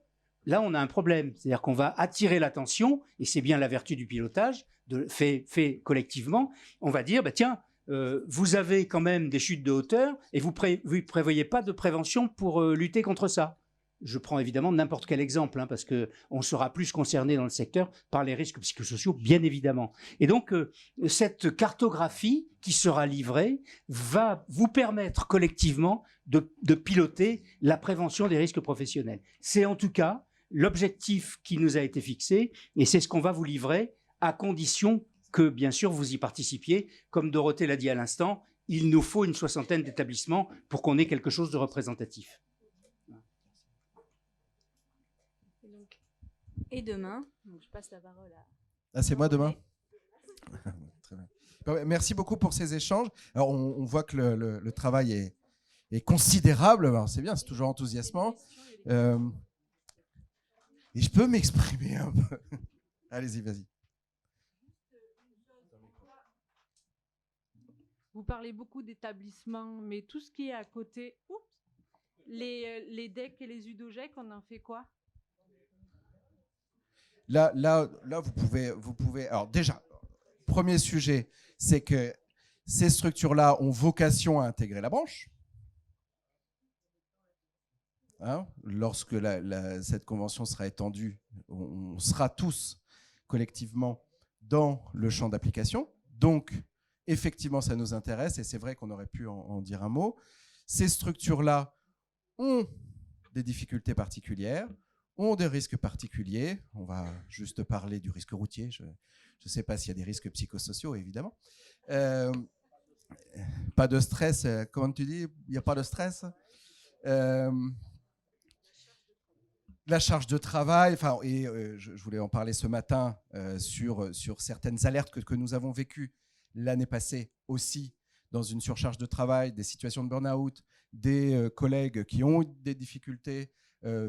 là on a un problème. C'est-à-dire qu'on va attirer l'attention, et c'est bien la vertu du pilotage, fait collectivement, on va dire, bah, tiens, vous avez quand même des chutes de hauteur, et vous ne prévoyez pas de prévention pour lutter contre ça. Je prends évidemment n'importe quel exemple, hein, parce qu'on sera plus concerné dans le secteur par les risques psychosociaux, bien évidemment. Et donc, cette cartographie qui sera livrée va vous permettre collectivement de piloter la prévention des risques professionnels. C'est en tout cas l'objectif qui nous a été fixé, et c'est ce qu'on va vous livrer, à condition que, bien sûr, vous y participiez. Comme Dorothée l'a dit à l'instant, il nous faut une 60aine d'établissements pour qu'on ait quelque chose de représentatif. Et demain, donc je passe la parole à... Ah, c'est moi demain. Très bien. Merci beaucoup pour ces échanges. Alors, on voit que le travail est considérable. C'est bien, c'est toujours enthousiasmant. Et je peux m'exprimer un peu. Allez-y, vas-y. Vous parlez beaucoup d'établissements, mais tout ce qui est à côté, les DEC et les UDOGEC, on en fait quoi ? Là, vous pouvez. Alors déjà, premier sujet, c'est que ces structures-là ont vocation à intégrer la branche. Hein, lorsque cette convention sera étendue, on sera tous collectivement dans le champ d'application. Donc, effectivement, ça nous intéresse et c'est vrai qu'on aurait pu en dire un mot. Ces structures-là ont des difficultés particulières, ont des risques particuliers. On va juste parler du risque routier. Je ne sais pas s'il y a des risques psychosociaux, évidemment. Pas de stress. Comment tu dis ? Il n'y a pas de stress. La charge de travail. Je voulais en parler ce matin sur certaines alertes que nous avons vécues l'année passée aussi dans une surcharge de travail, des situations de burn-out, des collègues qui ont des difficultés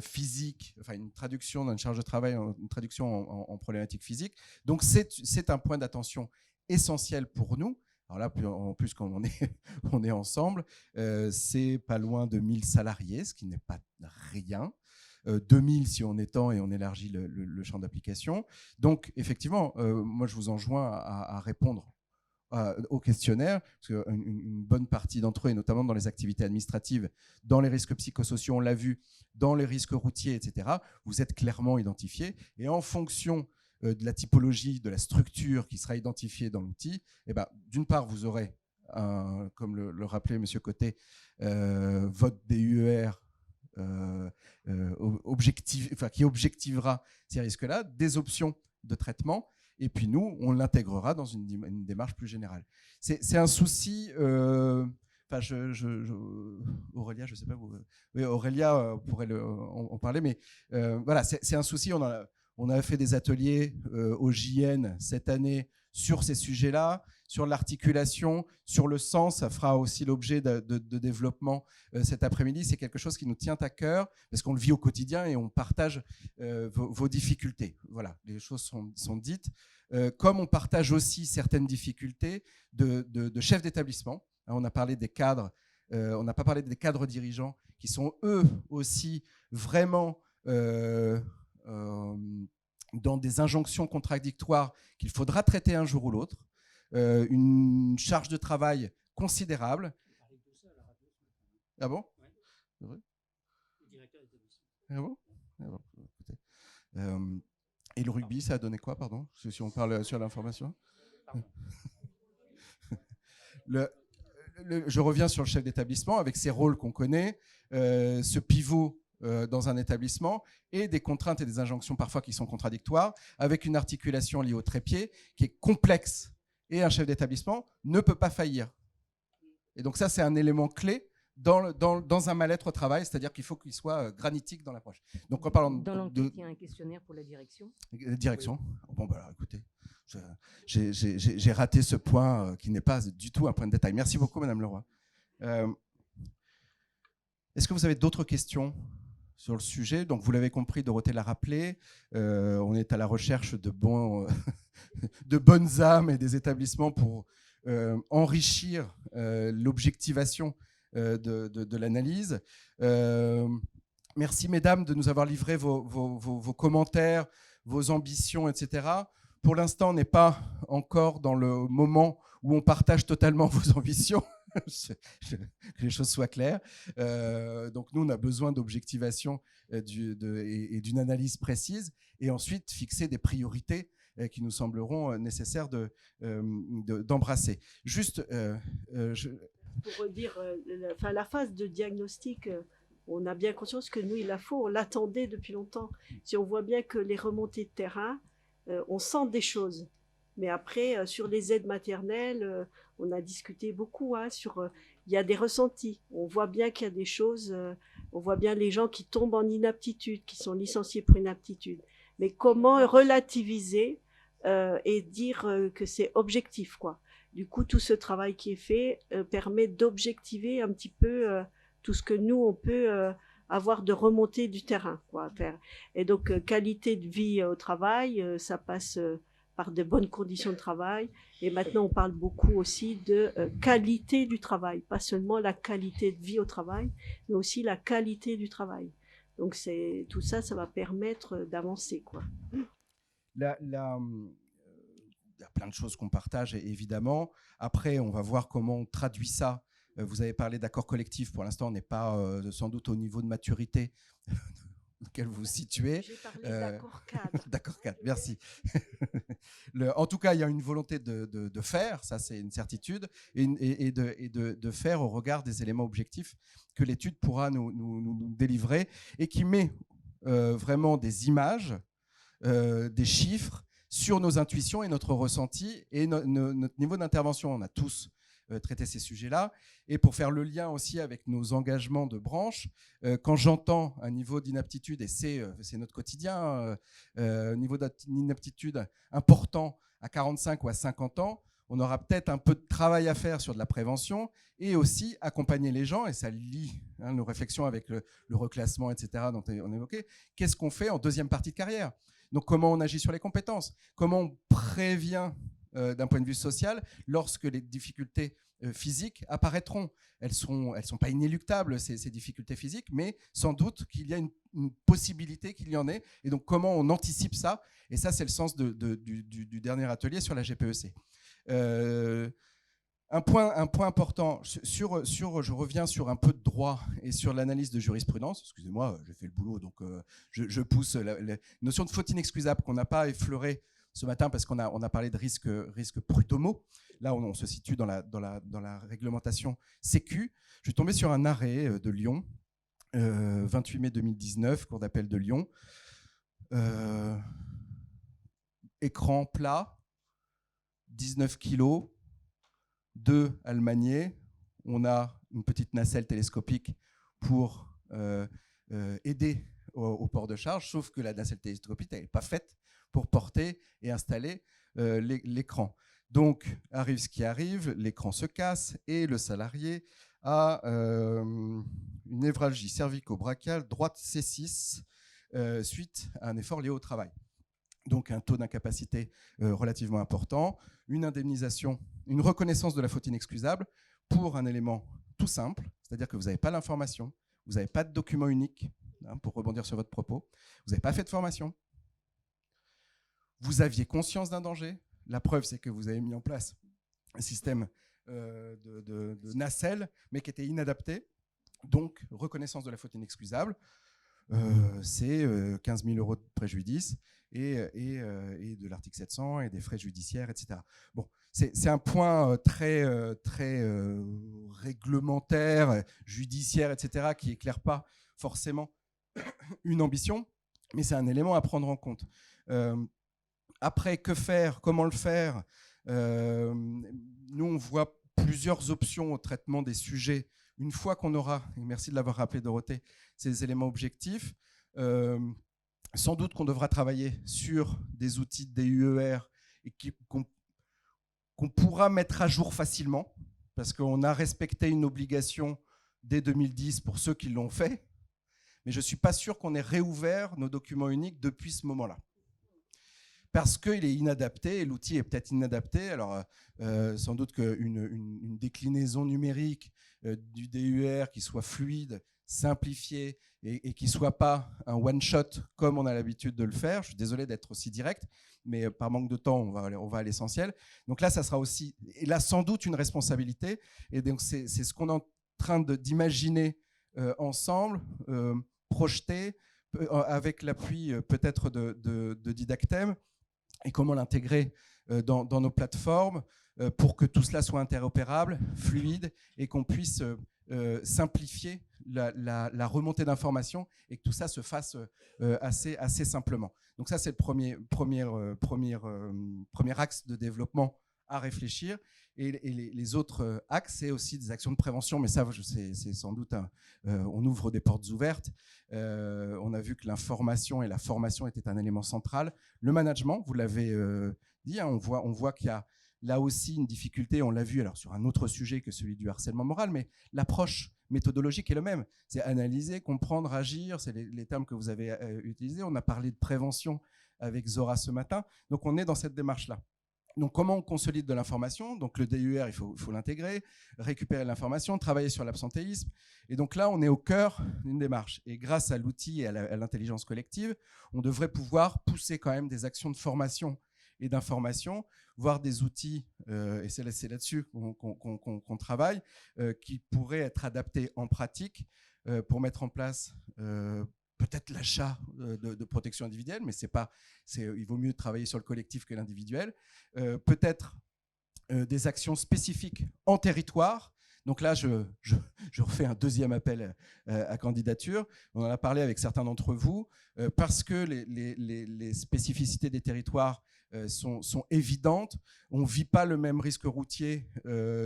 physique, enfin une traduction dans une charge de travail, une traduction en problématique physique. Donc c'est un point d'attention essentiel pour nous. Alors là, en plus quand on est ensemble, c'est pas loin de 1000 salariés, ce qui n'est pas rien. 2000 si on étend et on élargit le champ d'application. Donc, effectivement, moi, je vous enjoins à répondre au questionnaire, parce qu'une bonne partie d'entre eux, et notamment dans les activités administratives, dans les risques psychosociaux, on l'a vu, dans les risques routiers, etc., vous êtes clairement identifiés. Et en fonction de la typologie, de la structure qui sera identifiée dans l'outil, eh ben, d'une part, vous aurez, comme le rappelait M. Côté, votre DUER qui objectivera ces risques-là, des options de traitement. Et puis nous, on l'intégrera dans une démarche plus générale. C'est un souci. Aurélia, je ne sais pas, oui, Aurélia pourrait en parler, mais voilà, c'est un souci. On a fait des ateliers au JN cette année sur ces sujets-là, sur l'articulation, sur le sens. Ça fera aussi l'objet de développement cet après-midi. C'est quelque chose qui nous tient à cœur parce qu'on le vit au quotidien et on partage vos difficultés. Voilà, les choses sont dites. Comme on partage aussi certaines difficultés de chefs d'établissement. On a parlé des cadres, on n'a pas parlé des cadres dirigeants qui sont eux aussi vraiment dans des injonctions contradictoires qu'il faudra traiter un jour ou l'autre. Une charge de travail considérable. Ah bon? Ah bon? Et le rugby, ça a donné quoi, pardon? Si on parle sur l'information. Je reviens sur le chef d'établissement avec ses rôles qu'on connaît, ce pivot dans un établissement et des contraintes et des injonctions parfois qui sont contradictoires, avec une articulation liée au trépied qui est complexe. Et un chef d'établissement ne peut pas faillir. Et donc ça, c'est un élément clé dans un mal-être au travail, c'est-à-dire qu'il faut qu'il soit granitique dans l'approche. Donc en parlant dans l'enquête, il y a un questionnaire pour la direction. Direction. Oui. Bon, bah, écoutez, j'ai raté ce point qui n'est pas du tout un point de détail. Merci beaucoup, Madame Leroy. Est-ce que vous avez d'autres questions sur le sujet? Donc vous l'avez compris, Dorothée l'a rappelé, on est à la recherche de bonnes âmes et des établissements pour enrichir l'objectivation de l'analyse. Merci, mesdames, de nous avoir livré vos commentaires, vos ambitions, etc. Pour l'instant, on n'est pas encore dans le moment où on partage totalement vos ambitions. Que les choses soient claires. Donc nous, on a besoin d'objectivation et d'une analyse précise, et ensuite fixer des priorités qui nous sembleront nécessaires d'embrasser. Juste, pour dire, la phase de diagnostic, on a bien conscience que nous, il la faut, on l'attendait depuis longtemps. Si on voit bien que les remontées de terrain, on sent des choses. Mais après, sur les aides maternelles, on a discuté beaucoup. Il y a des ressentis. On voit bien qu'il y a des choses. On voit bien les gens qui tombent en inaptitude, qui sont licenciés pour inaptitude. Mais comment relativiser et dire que c'est objectif, quoi. Du coup, tout ce travail qui est fait permet d'objectiver un petit peu tout ce que nous, on peut avoir de remontée du terrain, quoi, à faire. Et donc, qualité de vie au travail, ça passe par de bonnes conditions de travail. Et maintenant, on parle beaucoup aussi de qualité du travail, pas seulement la qualité de vie au travail, mais aussi la qualité du travail. Donc, tout ça, ça va permettre d'avancer, quoi. Il y a plein de choses qu'on partage, évidemment. Après, on va voir comment on traduit ça. Vous avez parlé d'accord collectif. Pour l'instant, on n'est pas sans doute au niveau de maturité auquel vous vous situez. J'ai parlé d'accord cadre. D'accord cadre, merci. En tout cas, il y a une volonté de faire, ça c'est une certitude, et de faire au regard des éléments objectifs que l'étude pourra nous délivrer, et qui met vraiment des images, des chiffres sur nos intuitions et notre ressenti et notre niveau d'intervention. On a tous traité ces sujets-là. Et pour faire le lien aussi avec nos engagements de branche, quand j'entends un niveau d'inaptitude, et c'est notre quotidien, niveau d'inaptitude important à 45 ou à 50 ans, on aura peut-être un peu de travail à faire sur de la prévention et aussi accompagner les gens, et ça lie nos réflexions avec le reclassement, etc., dont on évoquait. Qu'est-ce qu'on fait en deuxième partie de carrière? Donc, comment on agit sur les compétences? Comment on prévient d'un point de vue social lorsque les difficultés physiques apparaîtront. Elles sont pas inéluctables, ces difficultés physiques, mais sans doute qu'il y a une possibilité qu'il y en ait. Et donc, comment on anticipe ça? Et ça, c'est le sens du dernier atelier sur la GPEC. Un point important, je reviens sur un peu de droit et sur l'analyse de jurisprudence. Excusez-moi, j'ai fait le boulot, donc je pousse la notion de faute inexcusable qu'on n'a pas effleurée ce matin parce qu'on a parlé de risque prud'homo. Là, on se situe dans la réglementation Sécu. Je suis tombé sur un arrêt de Lyon, 28 mai 2019, Cour d'appel de Lyon. Écran plat, 19 kilos, 2 à le manier. On a une petite nacelle télescopique pour aider au port de charge, sauf que la nacelle télescopique n'est pas faite pour porter et installer l'écran. Donc, arrive ce qui arrive, l'écran se casse et le salarié a une névralgie cervico-brachiale droite C6 suite à un effort lié au travail. Donc, un taux d'incapacité relativement important, une indemnisation, une reconnaissance de la faute inexcusable pour un élément tout simple, c'est-à-dire que vous n'avez pas l'information, vous n'avez pas de document unique, pour rebondir sur votre propos, vous n'avez pas fait de formation, vous aviez conscience d'un danger. La preuve, c'est que vous avez mis en place un système de nacelle, mais qui était inadapté. Donc, reconnaissance de la faute inexcusable, c'est 15 000 € de préjudice et de l'article 700 et des frais judiciaires, etc. Bon, c'est un point très réglementaire, judiciaire, etc., qui n'éclaire pas forcément une ambition, mais c'est un élément à prendre en compte. Après, que faire? Comment le faire? Nous, on voit plusieurs options au traitement des sujets. Une fois qu'on aura, et merci de l'avoir rappelé Dorothée, ces éléments objectifs, sans doute qu'on devra travailler sur des outils de DUER et qu'on pourra mettre à jour facilement, parce qu'on a respecté une obligation dès 2010 pour ceux qui l'ont fait, mais je ne suis pas sûr qu'on ait réouvert nos documents uniques depuis ce moment-là. Parce qu'il est inadapté, et l'outil est peut-être inadapté. Alors, sans doute qu'une déclinaison numérique du DUR qui soit fluide, simplifié, et qui ne soit pas un one-shot comme on a l'habitude de le faire. Je suis désolé d'être aussi direct, mais par manque de temps, on va à l'essentiel. Donc là, ça sera aussi, et là, sans doute une responsabilité. Et donc, c'est ce qu'on est en train d'imaginer ensemble, projeter, avec l'appui peut-être de Didactem, et comment l'intégrer dans nos plateformes pour que tout cela soit interopérable, fluide, et qu'on puisse simplifier la remontée d'informations et que tout ça se fasse assez simplement. Donc ça, c'est le premier axe de développement à réfléchir. Et les autres axes, c'est aussi des actions de prévention, mais ça, c'est sans doute, on ouvre des portes ouvertes. On a vu que l'information et la formation étaient un élément central. Le management, vous l'avez dit, on voit qu'il y a là aussi une difficulté, on l'a vu alors sur un autre sujet que celui du harcèlement moral, mais l'approche méthodologique est le même. C'est analyser, comprendre, agir, c'est les termes que vous avez utilisés. On a parlé de prévention avec Zora ce matin, donc on est dans cette démarche-là. Donc, comment on consolide de l'information? Donc, le DUR, il faut l'intégrer, récupérer l'information, travailler sur l'absentéisme. Et donc là, on est au cœur d'une démarche. Et grâce à l'outil et à l'intelligence collective, on devrait pouvoir pousser quand même des actions de formation et d'information, voire des outils, et c'est là-dessus qu'on travaille, qui pourraient être adaptés en pratique pour mettre en place peut-être l'achat de protection individuelle, mais il vaut mieux travailler sur le collectif que l'individuel. Peut-être des actions spécifiques en territoire. Donc là, je refais un deuxième appel à candidature. On en a parlé avec certains d'entre vous, parce que les spécificités des territoires sont évidentes. On ne vit pas le même risque routier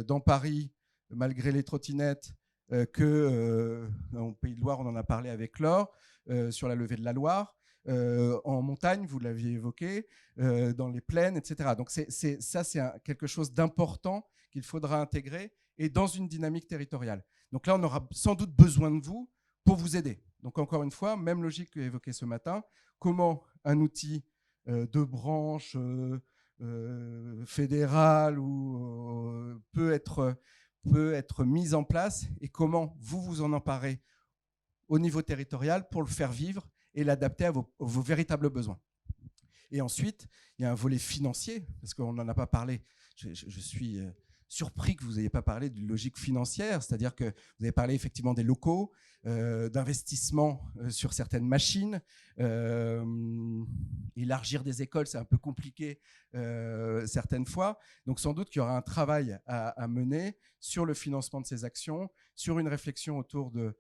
dans Paris, malgré les trottinettes, qu'au Pays de Loire, on en a parlé avec Laure, sur la levée de la Loire, en montagne, vous l'aviez évoqué, dans les plaines, etc. Donc c'est quelque chose d'important qu'il faudra intégrer et dans une dynamique territoriale. Donc là, on aura sans doute besoin de vous pour vous aider. Donc encore une fois, même logique que évoquée ce matin, comment un outil de branche fédérale peut être peut être mise en place et comment vous vous en emparez au niveau territorial pour le faire vivre et l'adapter à vos véritables besoins. Et ensuite, il y a un volet financier, parce qu'on n'en a pas parlé. Je suis surpris que vous n'ayez pas parlé d'une logique financière, c'est-à-dire que vous avez parlé effectivement des locaux, d'investissement sur certaines machines. Élargir des écoles, c'est un peu compliqué certaines fois. Donc sans doute qu'il y aura un travail à mener sur le financement de ces actions, sur une réflexion autour de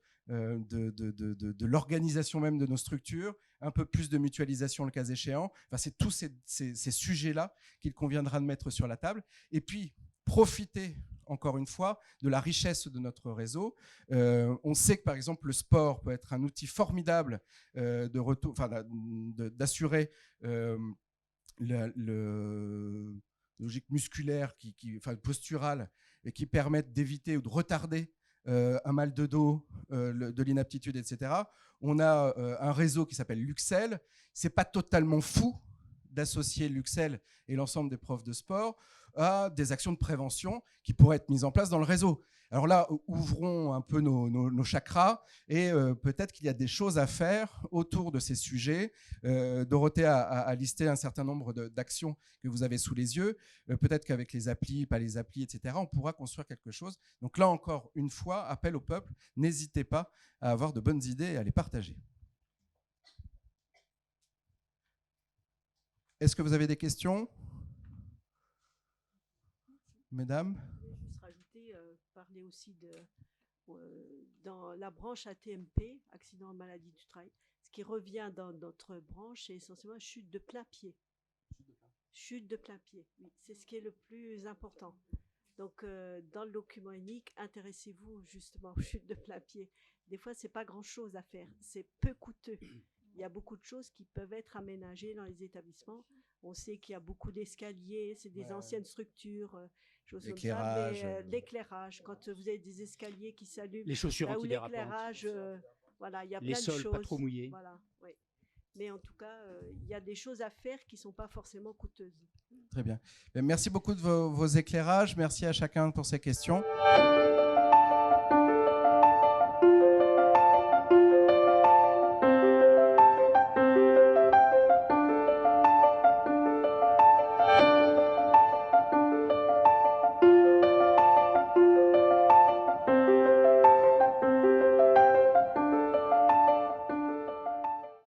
l'organisation même de nos structures, un peu plus de mutualisation le cas échéant. Enfin, c'est tous ces sujets-là qu'il conviendra de mettre sur la table. Et puis, profiter, encore une fois, de la richesse de notre réseau. On sait que, par exemple, le sport peut être un outil formidable d'assurer la logique musculaire, posturale, et qui permettent d'éviter ou de retarder un mal de dos, de l'inaptitude, etc. On a un réseau qui s'appelle Luxel. Ce n'est pas totalement fou d'associer Luxel et l'ensemble des profs de sport à des actions de prévention qui pourraient être mises en place dans le réseau. Alors là, ouvrons un peu nos chakras et peut-être qu'il y a des choses à faire autour de ces sujets. Dorothée a listé un certain nombre d'actions que vous avez sous les yeux. Peut-être qu'avec les applis, pas les applis, etc., on pourra construire quelque chose. Donc là encore, une fois, appel au peuple, n'hésitez pas à avoir de bonnes idées et à les partager. Est-ce que vous avez des questions, mesdames? Je voulais juste rajouter, parler aussi dans la branche ATMP, accident maladie du travail, ce qui revient dans notre branche, c'est essentiellement chute de plein pied. Chute de plein pied, oui, c'est ce qui est le plus important. Donc, dans le document unique, intéressez-vous justement aux chutes de plein pied. Des fois, c'est pas grand-chose à faire, c'est peu coûteux. Il y a beaucoup de choses qui peuvent être aménagées dans les établissements. On sait qu'il y a beaucoup d'escaliers, c'est des anciennes structures, l'éclairage, l'éclairage, quand vous avez des escaliers qui s'allument, les chaussures antidérapantes, l'éclairage, voilà, il y a les plein sols de choses. pas trop mouillés. Voilà, oui. Mais en tout cas, il y a des choses à faire qui ne sont pas forcément coûteuses. Très bien. Merci beaucoup de vos éclairages. Merci à chacun pour ces questions.